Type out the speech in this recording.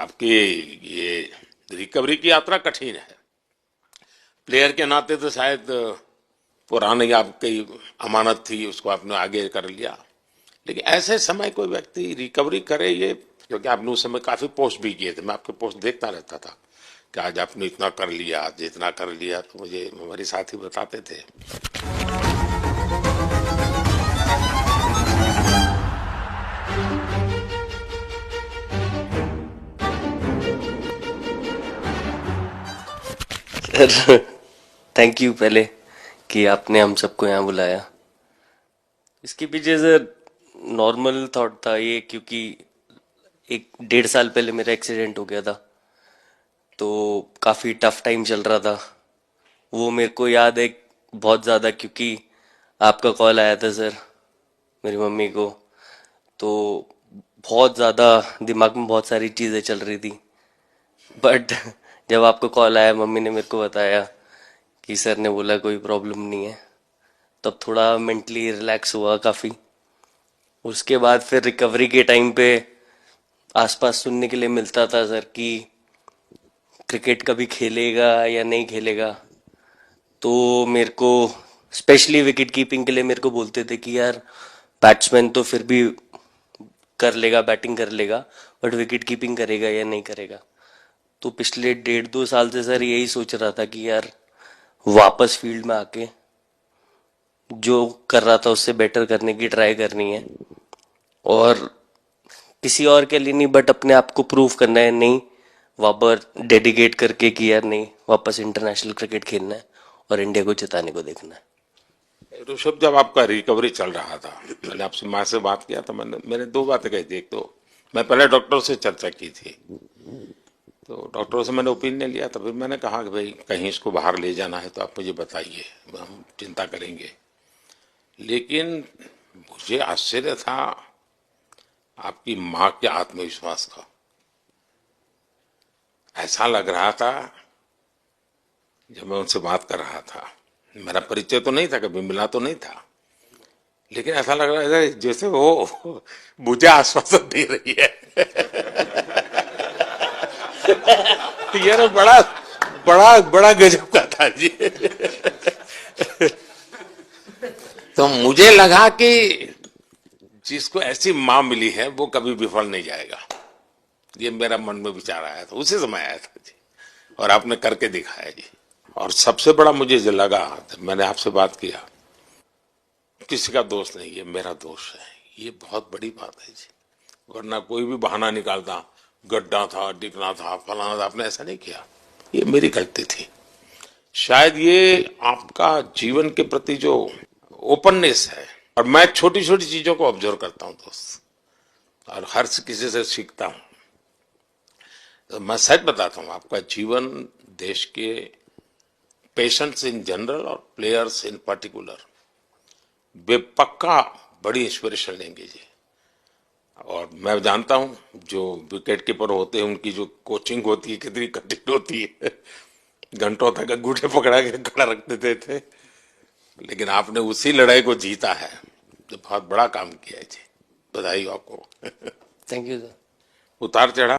आपकी ये रिकवरी की यात्रा कठिन है। प्लेयर के नाते तो शायद पुरानी आपकी अमानत थी, उसको आपने आगे कर लिया, लेकिन ऐसे समय कोई व्यक्ति रिकवरी करे, ये क्योंकि आपने उस समय काफी पोस्ट भी किए थे, मैं आपके पोस्ट देखता रहता था कि आज आपने इतना कर लिया, आज इतना कर लिया, तो मुझे हमारे साथी बताते थे। सर थैंक यू पहले कि आपने हम सबको यहाँ बुलाया। इसके पीछे सर नॉर्मल थॉट था ये, क्योंकि 1-1.5 साल पहले मेरा एक्सीडेंट हो गया था, तो काफ़ी टफ टाइम चल रहा था। वो मेरे को याद है बहुत ज़्यादा, क्योंकि आपका कॉल आया था सर मेरी मम्मी को, तो बहुत ज़्यादा दिमाग में बहुत सारी चीज़ें चल रही थी। बट जब आपका कॉल आया, मम्मी ने मेरे को बताया कि सर ने बोला कोई प्रॉब्लम नहीं है, तब थोड़ा मेंटली रिलैक्स हुआ काफ़ी। उसके बाद फिर रिकवरी के टाइम पे आसपास सुनने के लिए मिलता था सर कि क्रिकेट कभी खेलेगा या नहीं खेलेगा, तो मेरे को स्पेशली विकेट कीपिंग के लिए मेरे को बोलते थे कि यार बैट्समैन तो फिर भी कर लेगा, बैटिंग कर लेगा, बट विकेट कीपिंग करेगा या नहीं करेगा। तो पिछले 1.5-2 साल से सर यही सोच रहा था कि यार वापस फील्ड में आके जो कर रहा था उससे बेटर करने की ट्राई करनी है, और किसी और के लिए नहीं बट अपने आप को प्रूव करना है, नहीं वापस डेडिकेट करके कि यार नहीं, वापस इंटरनेशनल क्रिकेट खेलना है और इंडिया को जिताने को देखना है। ऋषभ, जब आपका रिकवरी चल रहा था, मैंने आपसे माँ से बात किया था, मैंने दो बातें कही थी। एक तो मैं पहले डॉक्टर से चर्चा की थी, तो डॉक्टरों से मैंने ओपिनियन लिया था, फिर मैंने कहा कि भाई कहीं इसको बाहर ले जाना है तो आप मुझे बताइए, हम चिंता करेंगे। लेकिन मुझे आश्चर्य था आपकी माँ के आत्मविश्वास का। ऐसा लग रहा था जब मैं उनसे बात कर रहा था, मेरा परिचय तो नहीं था, कभी मिला तो नहीं था, लेकिन ऐसा लग रहा है जैसे वो मुझे आश्वासन दे रही है। यार बड़ा बड़ा बड़ा गजब का था जी। तो मुझे लगा कि जिसको ऐसी मां मिली है वो कभी विफल नहीं जाएगा, ये मेरा मन में विचार आया था, उसी समय आया था जी, और आपने करके दिखाया जी। और सबसे बड़ा मुझे जो लगा, मैंने आपसे बात किया, किसी का दोष नहीं, ये मेरा दोष है, ये बहुत बड़ी बात है जी। वरना कोई भी बहाना निकालता, गड्ढा था, डिगना था, फलाना था, आपने ऐसा नहीं किया, ये मेरी गलती थी। शायद ये आपका जीवन के प्रति जो ओपननेस है, और मैं छोटी छोटी चीजों को ऑब्जर्व करता हूं दोस्त, और हर किसी से सीखता हूं। तो मैं सच बताता हूं, आपका जीवन देश के पेशेंट्स इन जनरल और प्लेयर्स इन पर्टिकुलर वे पक्का बड़ी इंस्पिरेशन लेंगे जी। और मैं जानता हूं जो विकेट कीपर होते हैं उनकी जो कोचिंग होती है कितनी कठिन होती है। घंटों तक अंगूठे पकड़ा के खड़ा रख देते थे, लेकिन आपने उसी लड़ाई को जीता है, तो बहुत बड़ा काम किया है जी, बधाई हो आपको। Thank you sir. उतार चढ़ा